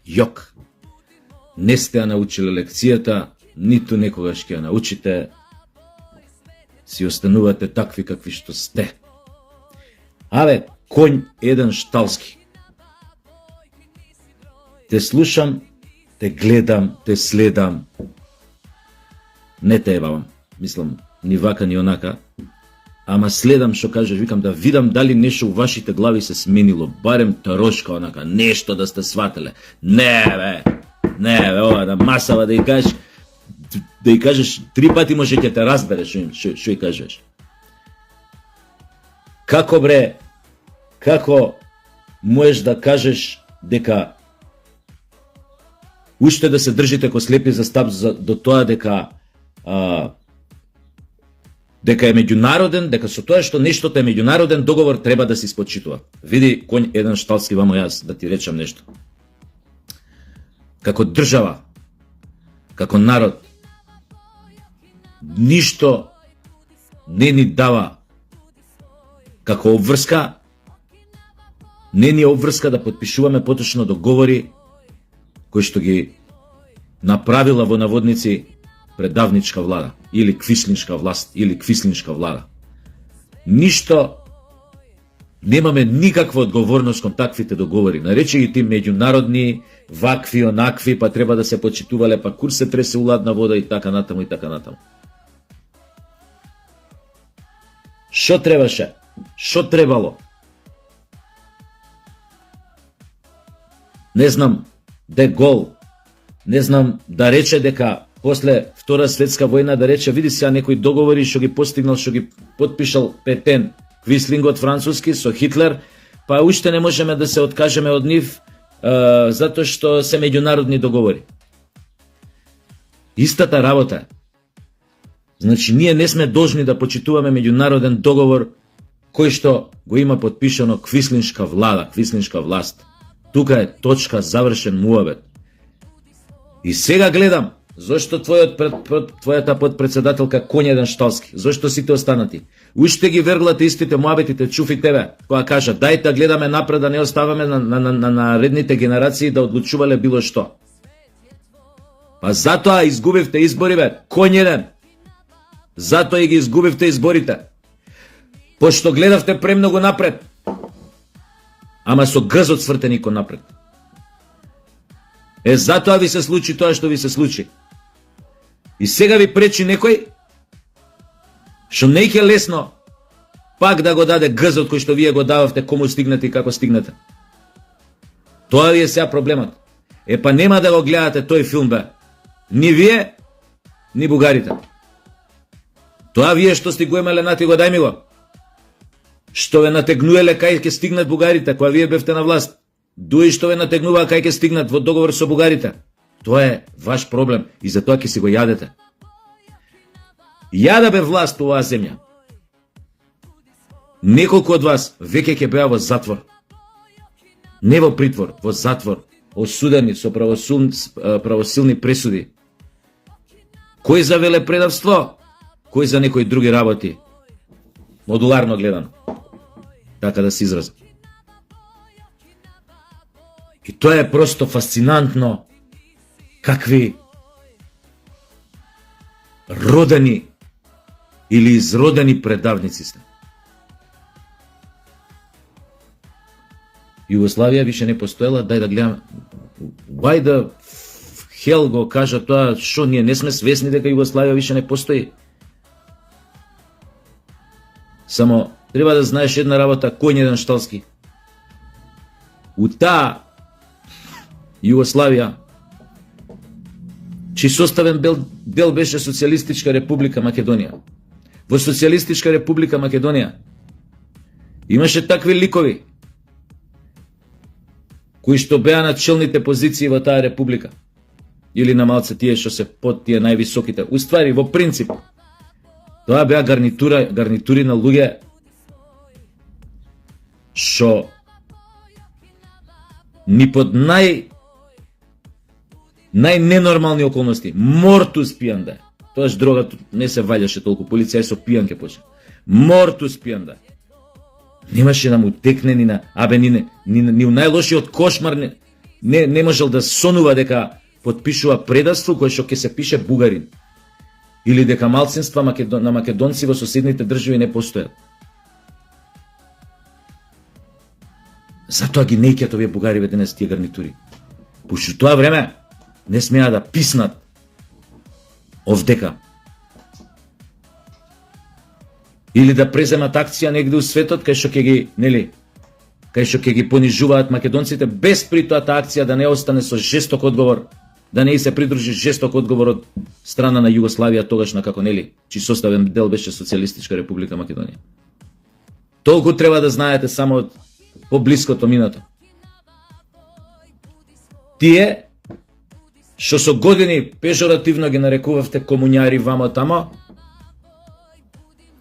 Јок. Не сте ја научиле лекцијата, ниту некогаш ќе ја научите. Си останувате такви какви што сте. Абе, конј еден шталски. Те слушам, те гледам, те следам. Не те ебавам, мислам, ни вака, ни онака. Ама следам што кажеш, викам да видам дали нешто у вашите глави се сменило, барем тарошка онака, нешто да сте свателе. Не бе, ова да масава да ја кажеш 3 пати може ќе те разбере што ја кажеш. Како бре, како можеш да кажеш дека уште да се држите ко слепи за стап до тоа дека е меѓународен, дека со тоа што нештото е меѓународен договор треба да се испочитува. Види, конј еден шталски, вамо јас да ти речам нешто. Како држава, како народ, ништо не ни дава како обврска, не ни обврска да подпишуваме поточно договори кои што ги направила во наводници предавничка влада, или квислиншка власт, или квислиншка влада. Ништо, немаме никаква одговорност кон таквите договори. Нарече ги ти меѓународни, вакви, онакви, па треба да се почитувале, па кур се тресе уладна вода и така натаму и така натаму. Шо требаше? Шо требало? Не знам, де гол, не знам да рече дека после Втора светска војна да рече, види сега некои договори што ги постигнал, што ги подпишал Петен, Квислингот француски со Хитлер, па уште не можеме да се откажеме од нив затоа што се меѓународни договори. Истата работа. Значи, ние не сме должни да почитуваме меѓународен договор кој што го има подпишано квислиншка влада, квислиншка власт. Тука е точка, завршен муабет. И сега гледам, зошто твојата подпредседателка конј еден шталски, зошто сите останати? Уште ги верглате истите муабетите, чуфи тебе, која кажа, дајте да гледаме напред, да не оставаме на наредните генерации да одлучувале било што. Па затоа изгубивте избори, бе, конј еден. Затоа и ги изгубивте изборите. Пошто гледавте премногу напред. Ама со грзот свртени кон напред. Затоа ви се случи тоа што ви се случи. И сега ви пречи некој што не е лесно пак да го даде грзот кој што вие го дававте, кому стигнете и како стигнете. Тоа ви е сега проблемот. Па нема да го гледате тој филм, бе. Ни вие, ни бугарите. Тоа вие што сте го имале, нати го дај ми го. Што ве натегнуеле кај ќе стигнат бугарите, кога вие бевте на власт. Дуи што ве натегнува кај ќе стигнат во договор со бугарите. Тоа е ваш проблем и за тоа ќе си го јадете. Јада бе власт оваа земја. Неколку од вас веќе ќе беа во затвор. Не во притвор, во затвор, осудени со правосилни пресуди. Кој за велепредавство, кој за некои други работи. Модуларно гледано. Така да се изразам. И тоа е просто фасцинантно какви родени или изродени предавници сте. Југославија више не постоела, дај да гледам. Why the hell го кажа тоа, шо ние не сме свесни дека Југославија више не постои? Само треба да знаеш една работа, конј еден шталски. У таа Југославија, чиј составен дел беше Социјалистичка република Македонија. Во Социјалистичка република Македонија имаше такви ликови кои што беа на челните позиции во таа република. Или на малце тие што се под тие највисоките. Уствари, во принцип, тоа беа гарнитури на луѓе што ни под најненормални околности, мортус пијанда. Тоаш дрогата не се ваѓаше толку, полиција со пијанке почна. Мортус пијанда. Немаше да му текне ни на, ни у најлошиот кошмар не можел да сонува дека потпишува предавство кое што ќе се пише бугарин. Или дека малцинства на македонци во соседните држави не постојат. Затоа ги неќат овие бугари денес тие гарнитури. Пошто тоа време не смеа да писнат овдека. Или да преземат акција негде у светот кај што ќе ги, кај што ќе ги понижуваат македонците без при тоа таа акција да не остане со жесток одговор, да не се придружи жесток одговор од страна на Југославија тогашна како чиј составен дел беше Социјалистичка република Македонија. Толку треба да знаете само од поблиското минато. Тие што со години пежоративно ги нарекувавте комуњари вамо тамо,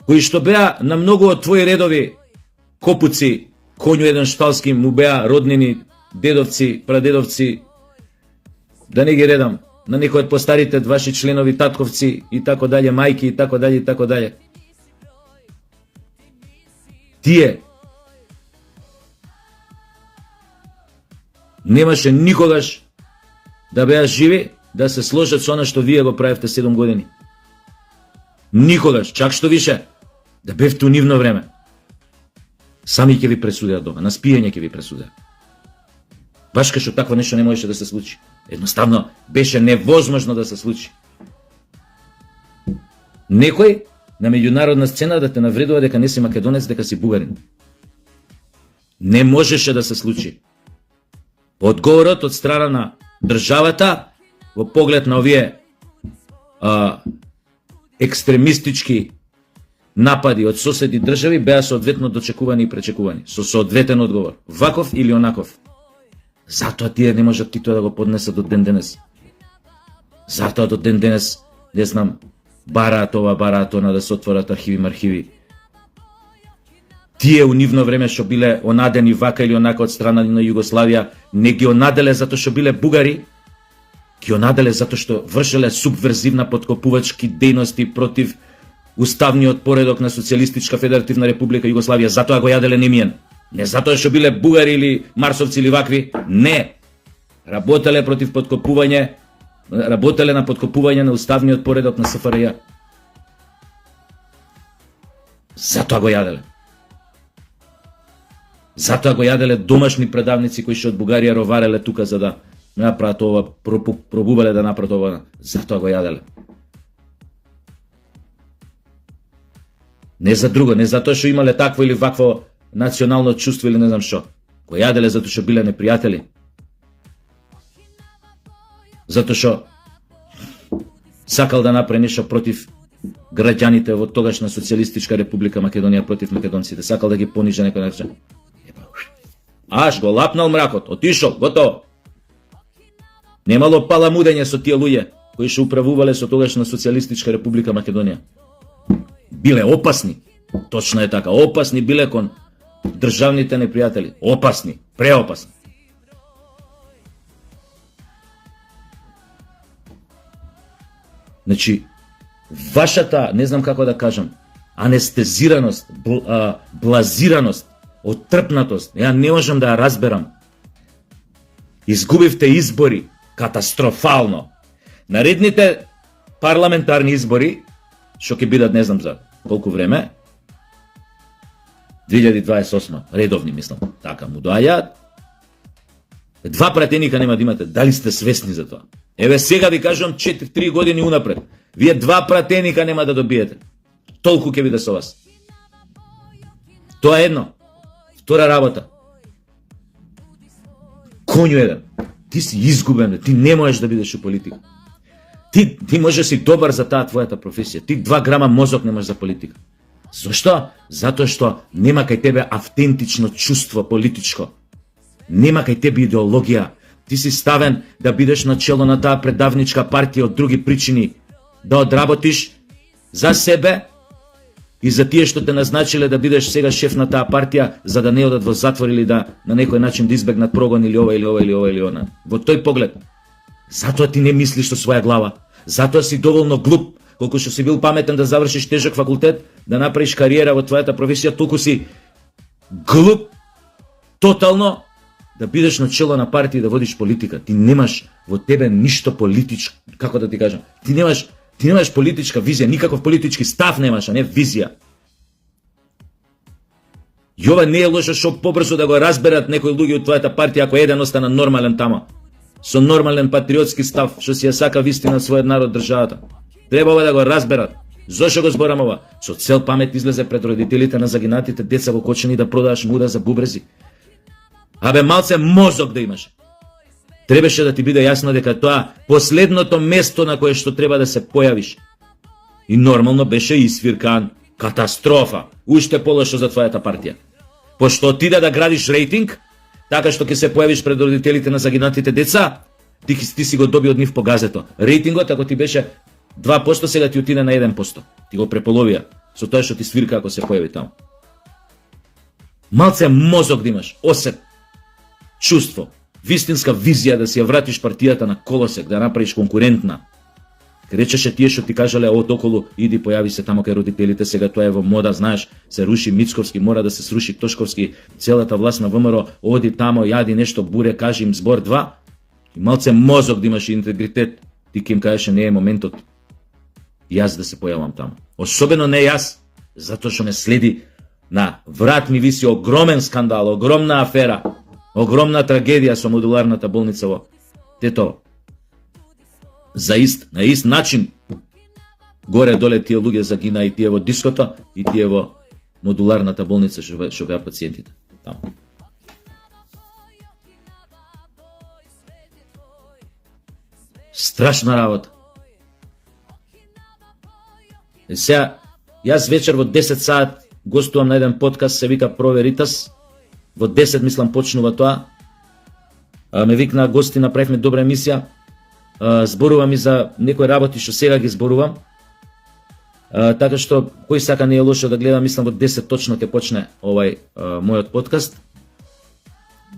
кои што беа на многу од твои редови копуци, конју еден шталски му беа роднини, дедовци, прадедовци, да не ги редам, на некои од постарите ваши членови, татковци и тако дале, мајки и тако дале и тако дале. Тие немаше никогаш да беа живи да се сложат со она што вие го правевте 7 години. Никогаш, чак што више, да бевте у нивно време. Сами ќе ви пресудеа дома, на спиење ќе ви пресудеа. Баш кај што такво нешто не можеше да се случи. Едноставно беше невозможно да се случи. Некој на меѓународна сцена да те навредува дека не си македонец, дека си бугарин. Не можеше да се случи. Одговорот од страна на државата во поглед на овие екстремистички напади од соседни држави беа соодветно дочекувани и пречекувани, со соодветен одговор, ваков или онаков. Затоа тие не можат тито да го поднесат до ден денес. Затоа до ден денес, не знам, бараат ова, бараат она, да се отворат архиви. Тие у нивно време што биле онадени вака или онака од страна на Југославија, не ги онаделе затоа што биле бугари, ги онаделе затоа што вршеле субверзивна подкопувачки дејности против уставниот поредок на Социјалистичка Федеративна Република Југославија, затоа го јаделе немиен. Не затоа што биле бугари или марсовци или вакви, не. Работеле против подкопување, работеле на подкопување на уставниот поредок на СФРЈ. Затоа го јаделе. Затоа го јаделе домашни предавници кои што од Бугарија ровареле тука за да направат ова, пробувале да направат ова. Затоа го јаделе. Не за друго, не затоа што имале такво или вакво национално чувство или не знам што. Го јаделе затоа што биле непријатели. Затоа што сакал да направи нешто против граѓаните во тогашна Социјалистичка Република Македонија, против македонците. Сакал да ги понижи некој начин. Аш го лапнал мракот, отишол, готово. Немало паламудење со тие луѓе кои што управувале со тогашна Социјалистичка Република Македонија. Биле опасни, точно е така, опасни биле кон државните непријатели, опасни, преопасни. Значи, вашата, не знам како да кажам, анестезираност, блазираност, оттрпнатост, ја не можам да ја разберам. Изгубивте избори катастрофално. Наредните парламентарни избори, што ќе бидат не знам за колку време, 2028, редовни мислам, така му доаѓаат. 2 пратеника нема да имате, дали сте свесни за тоа? Еве сега ви кажам 4-3 години унапред. Вие 2 пратеника нема да добиете. Толку ќе биде со вас. Тоа е едно. Втора работа. Конју еден. Ти си изгубен, ти не можеш да бидеш у политика. Ти можеш си добар за таа твојата професија. Ти 2 грама мозок немаш за политика. Зошто? Затоа што нема кај тебе автентично чувство политичко. Нема кај тебе идеологија. Ти си ставен да бидеш на чело на таа предавничка партија од други причини, да одработиш за себе и за тие што те назначиле да бидеш сега шеф на таа партија, за да не одат во затвор или да на некој начин да избегнат прогон или ова или ова или ова или она. Во тој поглед. Затоа ти не мислиш со своја глава. Затоа си доволно глуп, колку што си бил паметен да завршиш тежок факултет, да направиш кариера во твојата професија, толку си глуп тотално да бидеш на чело на партија и да водиш политика. Ти немаш во тебе ништо политичко, како да ти кажам. Ти немаш политичка визија, никаков политички став немаш, а не визија. И ова не е лошо што побрзо да го разберат некои луѓе од твојата партија ако еден остана нормален тамо. Со нормален патриотски став, што си ја сака вистина својот народ државата. Треба ова да го разберат. Зошто го зборам ова? Со цел памет излезе пред родителите на загинатите деца во Кочани да продаваш муда за бубрези. Абе малце мозок да имаш. Требаше да ти биде јасно дека тоа последното место на кое што треба да се појавиш. И нормално беше исвиркан. Катастрофа. Уште полошо за твојата партија. Пошто отида да градиш рейтинг, така што ќе се појавиш пред родителите на загинатите деца, ти си го доби од нив по газето. Рейтингот, ако ти беше 2%, сега ти отиде на 1%. Ти го преполовија со тоа што ти свирка ако се појави таму. Малце мозок да имаш, осет, чувство, вистинска визија да си ја вратиш партијата на колосек, да направиш конкурентна. Речеше тие што ти кажале од околу, иди појави се тамо кај родителите, сега тоа е во мода, знаеш, се руши Мицковски, мора да се сруши Тошковски, целата власт на ВМРО, оди тамо, јади нешто, буре, кажи им збор 2, и малце мозок да имаш интегритет, ти ке им кажеше не е моментот јас да се појавам тамо. Особено не јас, затоа што ме следи на врат ми виси огромен скандал, огромна афера, огромна трагедија со модуларната болница во Тетово. На ист начин горе-доле тие луѓе загина и тие во диското и тие во модуларната болница што беа пациентите таму. Страшна работа. Сега, јас вечер во 10 саат гостувам на еден подкаст, се вика Проверитас. Во 10 мислам почнува тоа. Ме викна гости, направивме добра емисија. Зборувам и за некои работи што сега ги зборувам. Така што кој сака не е лошо да гледа, мислам во 10 точно ќе почне овај мојот подкаст.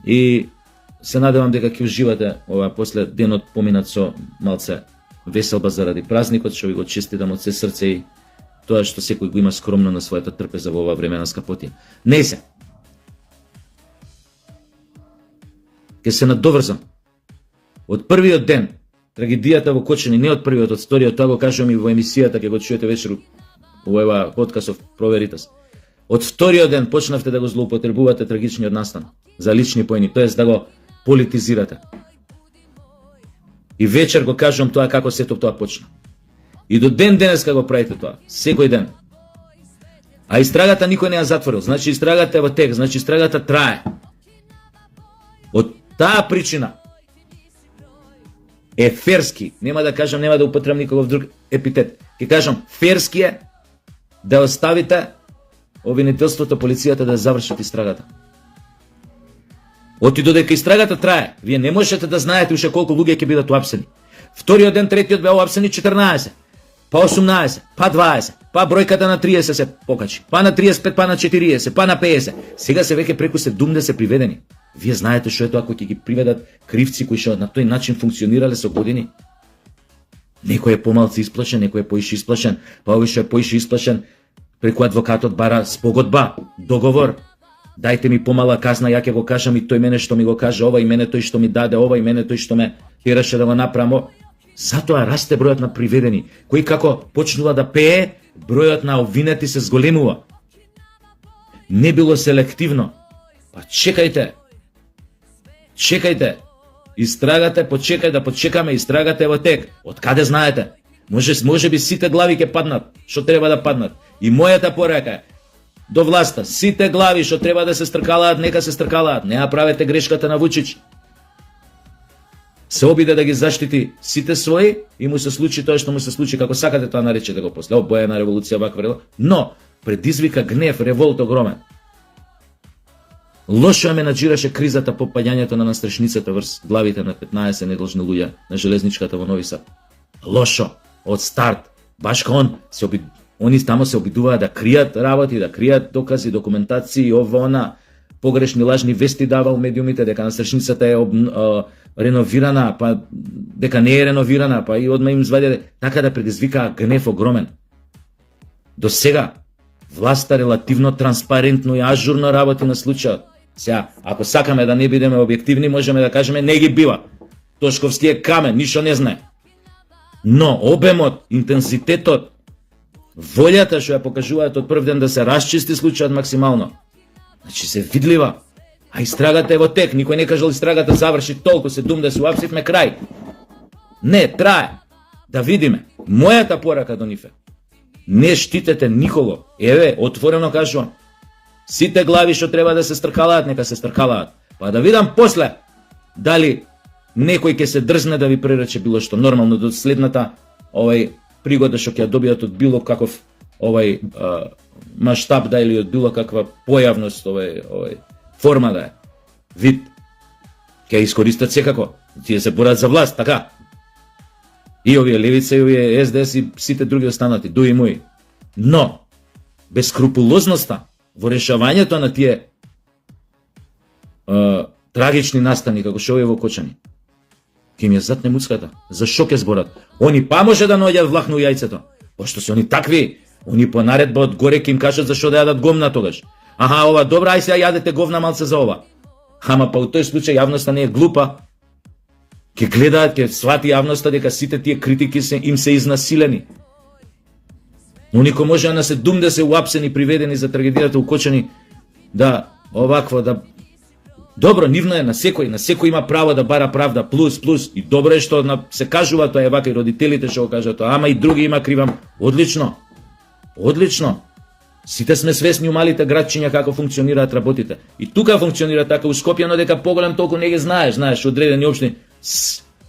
И се надевам дека ќе уживате ова после денот поминат со малце веселба заради празникот, што ви го честитам од се срце и тоа што секој го има скромно на својата трпеза во ова време на скапотија. Не се. Ке се надоврзам. Од првиот ден трагедијата во Кочани, не од првиот, од вториот, тоа го кажувам и во емисијата, ќе го чуете вечер во ова подкастов Проверитас. Од вториот ден почнавте да го злоупотребувате трагичниот настан за лични поени, тоест да го политизирате. И вечер го кажувам тоа како сето тоа почна. И до ден денеска го правите тоа, секој ден. А истрагата никој не ја затворил, значи истрагата е во тек, значи истрагата трае. Од таа причина е ферски, нема да кажам, нема да употребам никогов друг епитет. Ке кажам, ферски е да оставите обвинителството, полицијата да завршат истрагата. Оти додека истрагата трае, вие не можете да знаете уште колку луѓе ќе бидат уапсени. Вториот ден, третиот беа уапсени 14, па 18, па 20, па бројката на 30 се покачи, па на 35, па на 40, па на 50. Сега се веќе преку 70 приведени. Вие знаете што е тоа кој ќе ги приведат кривци кои што на тој начин функционирале со години. Некој е помалку исплашен, некој е поише исплашен, па овој што е поише исплашен преку адвокатот бара спогодба, договор. Дајте ми помала казна, ја ќе го кажам и тој мене што ми го каже ова, и мене тој што ми даде ова, и мене тој што ме тераше да го направам. Затоа расте бројот на приведени, кој како почнува да пее, бројот на обвинети се зголемува. Не било селективно. Па чекајте. Истрагате, почекаме, истрагате во тек. Од каде знаете? Може би сите глави ќе паднат, што треба да паднат. И мојата порака е до власта, сите глави што треба да се стркалаат, нека се стркалаат. Не ја правете грешката на Вучич. Се обиде да ги заштити сите своји и му се случи тоа што му се случи, како сакате тоа наречете го после. Обоена револуција, ваква, но предизвика гнев, револт огромен. Лошо ме наџираше кризата по паѓањето на настрешницата врз главите на 15 недлъжни луѓе на железничката во Нови Сад. Лошо, од старт. Баш као они тамо се обидуваа да кријат работи, да кријат докази, документации, ова, погрешни лажни вести давал медиумите, дека настрешницата е реновирана, па дека не е реновирана, па и одма им извадиле, така да предизвикаа гнев огромен. До сега, власта релативно транспарентно и ажурно работи на случајот. Сега, ако сакаме да не бидеме објективни, можеме да кажеме не ги бива. Тошковски е камен, ништо не знае. Но обемот, интензитетот, волјата што ја покажуваат од прв ден да се расчисти случајот максимално. Значи се видлива. А истрагата е во тек, никој не кажал истрагата заврши толку, се дум да се уапсивме крај. Не, трае. Да видиме. Мојата порака до нив е. Не штитете никого. Еве, отворено кажувам. Сите глави што треба да се стркалаат, нека се стркалаат. Па да видам после дали некој ќе се дрзне да ви пререче било што. Нормално до следната пригода што ќе ја добијат од било каков маштаб да или од било каква појавност форма да е. Вид. Ќе искористат секако. Тие се борат за власт, така. И овие левица, и овие СДС и сите други останати, дуи мои. Но, безскрупулозноста во решавањето на тие трагични настани, како што овие во Кочани, ќе ми ја затне муцката. За што ќе зборат? Они па може да наоѓаат влахно у јајцето. Пошто се они такви, они по наредба од горе ќе им кажат за што да јадат говна тогаш. Аха, ова добра, ај сега јадете говна малце за ова. Ама па у тој случај јавноста не е глупа. Ќе гледаат, ќе свати јавноста дека сите тие критики им се изнасилени. Но никој може да се дум да се уапсени, приведени за трагедијата у Кочани, да овакво, да... Добро, нивно е, на секој има право да бара правда, плюс, и добро е што се кажува тоа, е вака и родителите што го кажат тоа, ама и други има кривам. Одлично. Сите сме свесни у малите градчиња како функционираат работите. И тука функционира така у Скопје, но дека поголем толку не ги знаеш одредени општини.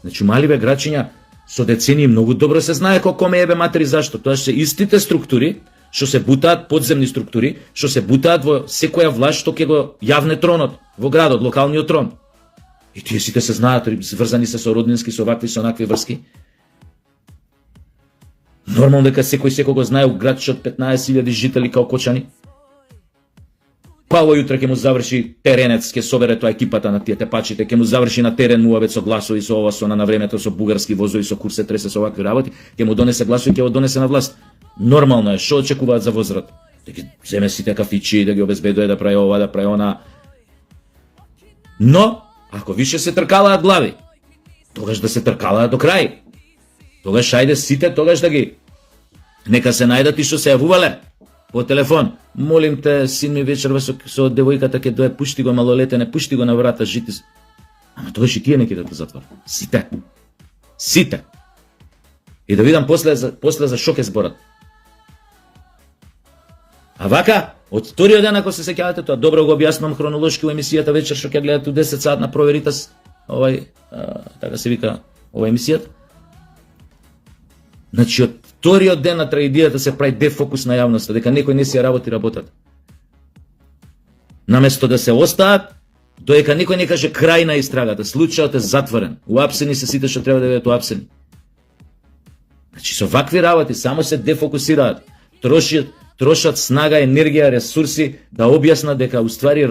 Значи маливе градчиња со децении многу добро се знае колку ме ебе матери зашто. Тоа се истите структури што се бутаат, подземни структури, што се бутаат во секоја власт што ќе го јавне тронот во градот, локалниот трон. И тие сите се знаат, сврзани се со роднински, со вакви, со онакви врски. Нормално дека секој го знае у град што 15.000 жители као Кочани. Па во јутре ќе му заврши теренец, ќе собере тоа екипата на тие тепачите, ќе му заврши на терен муавет со гласови, со ова, со на времето, со бугарски возови, со курсе тресе, со вакви работи, ќе му донесе гласови, ќе го донесе на власт. Нормално е, што очекуваат за возраст? Да ги земе сите кафичи, да ги обезбедува да прави ова, да прави она. Но, ако више се тркалаат глави, тогаш да се тркалаат до крај. Тогаш ајде сите, тогаш да ги нека се најдат и што се јавувале по телефон. Молим те, син ми вечерва со девојката ќе дое, пушти го малолетене, пушти го на врата, жити. Ама тогаш и тие не ќе да те затвор. Сите. И да видам после за што ќе зборат. А вака, од вториот ден ако се сеќавате тоа, добро го објаснувам хронолошки во емисијата вечер што ќе гледате у 10 сат на Проверитас, така се вика ова емисијата. Значи од вториот ден на трагедијата се прави дефокус на јавноста, дека некој не си ја работи работата. Наместо да се остаат, доека некој не каже крај на истрагата, случајот е затворен, уапсени се сите што треба да бидат уапсени. Значи со вакви работи само се дефокусираат, трошат снага, енергија, ресурси да објаснат дека уствари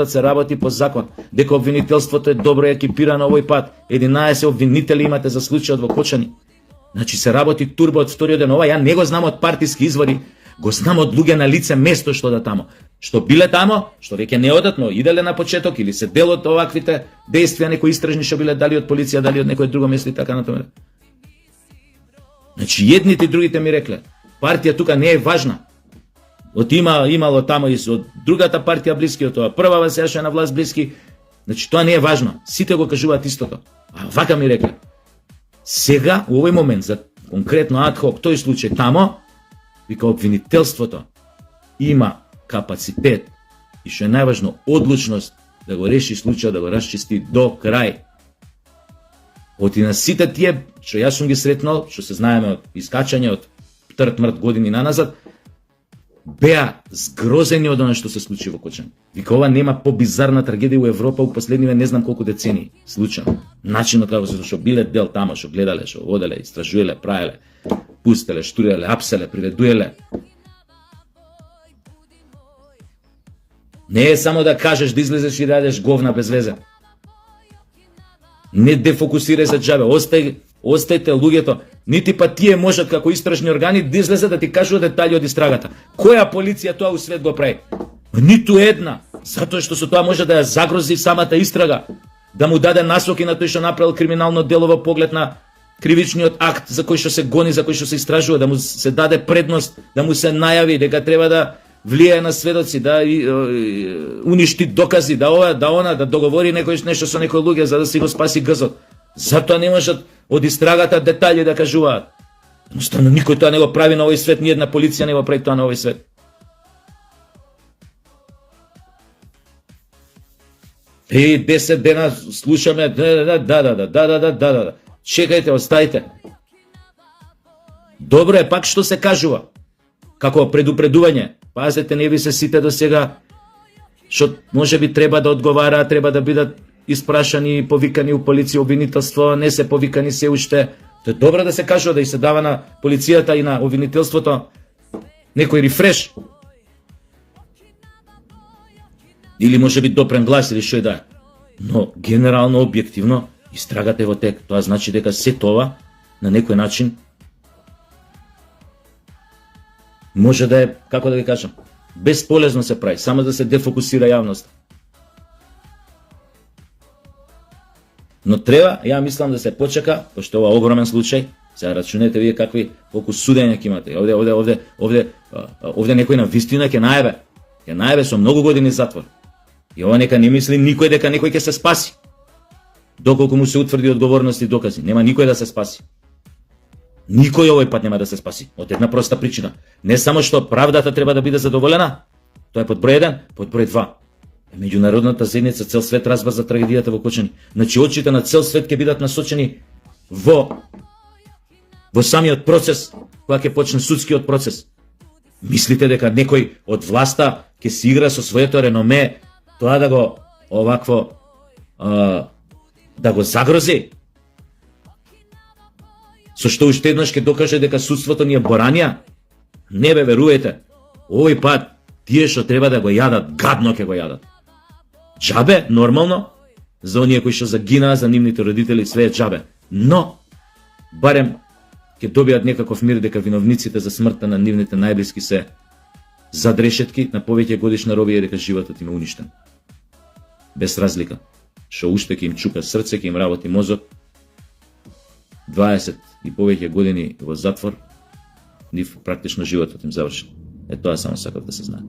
се работи по закон, дека обвинителството е добро екипирано овој пат, 11 обвинители имате за случајот во Кочани. Значи се работи турбо од вториот ден. Ова ја не го знам од партиски извори, го знам од луѓе на лице место што да тамо. Што биле тамо, што веќе не одат, но иделе на почеток или се дел од оваквите действија, некои истражни што биле дали од полиција, дали од некој друго место и така натаму. Значи едните и другите ми рекле, партија тука не е важна. Имало тамо и со другата партија блиски од тоа, прва се јаше на власт блиски. Значи тоа не е важно. Сите го кажуваат истото. А вака ми рекле. Сега, у овој момент, за конкретно адхок, тој случај тамо, вика обвинителството има капацитет и што е најважно, одлучност да го реши случајот, да го расчисти до крај. Оти на сите тие, што јас сум ги сретнал, што се знаеме од искачање, од трт-мрт години наназад, беа згрозени од оно што се случи во Кочани. Вика, ова нема побизарна трагедија у Европа у последниве не знам колку децении. Случајно. Начинот како се што биле дел тамо, што гледале, што оделе, истражувале, правеле, пустеле, штуреле, апселе, приведуеле. Не е само да кажеш да излезеш и радеш говна без везе. Не дефокусирај се џабе, остајте луѓето, нити па тие можат како истражни органи да излезат да ти кажуваат детали од истрагата. Која полиција тоа у свет го прави? Ниту една, затоа што со тоа може да ја загрози самата истрага, да му даде насоки на тој што направил криминално дело во поглед на кривичниот акт за кој што се гони, за кој што се истражува, да му се даде предност, да му се најави дека треба да влијае на сведоци, да уништи докази, да ова, да она, да договори некој нешто со некои луѓе за да си го спаси гзот. Затоа не можат од истрагата детали да кажуваат. Едноставно никој тоа не го прави на овој свет, ни една полиција не го прави тоа на овој свет. И 10 дена слушаме, да. Чекајте, оставите. Добро е пак што се кажува. Како предупредување. Пазете, не ви се сите до сега, што може би треба да одговараат, треба да бидат испрашани, повикани у полиција, обвинителство, не се повикани се уште. Тоа е добро да се кажува, да и се дава на полицијата и на обвинителството некој рефреш. Или може би допрен глас или што и да е. Но генерално, објективно, истрагате во тек. Тоа значи дека се тоа на некој начин може да е, како да ви кажам, безполезно се прави, само да се дефокусира јавност. Но треба, ја мислам да се почека, пошто ова огромен случај, сега рачунете вие колку судење ќе имате. Овде некој на вистина ќе најбе со многу години затвор. И ова нека не мисли никој дека некој ќе се спаси. Доколку му се утврди одговорност и докази, нема никој да се спаси. Никој овој пат нема да се спаси. Од една проста причина. Не само што правдата треба да биде задоволена, тоа е под број 1, под број 2. Меѓународната заедница, цел свет разбра за трагедијата во Кочани. Значи очите на цел свет ќе бидат насочени во самиот процес, кога ќе почне судскиот процес. Мислите дека некој од власта ќе си игра со своето реноме, тоа да го овакво да го загрози? Со што уште еднаш ќе докаже дека судството ни е боранија? Не бе, верувајте. Овој пат тие што треба да го јадат, гадно ќе го јадат. Џабе, нормално, за оние кои што загинаа, за нивните родители, све е џабе. Но, барем ќе добијат некаков мир дека виновниците за смртта на нивните најблиски се зад решетки на повеќе годишна робија, дека животот им е уништен. Без разлика. Што уште ќе им чука срце, ќе им работи мозок. 20 и повеќе години во затвор, нив практично животот им завршил. Тоа само сакав да се знае.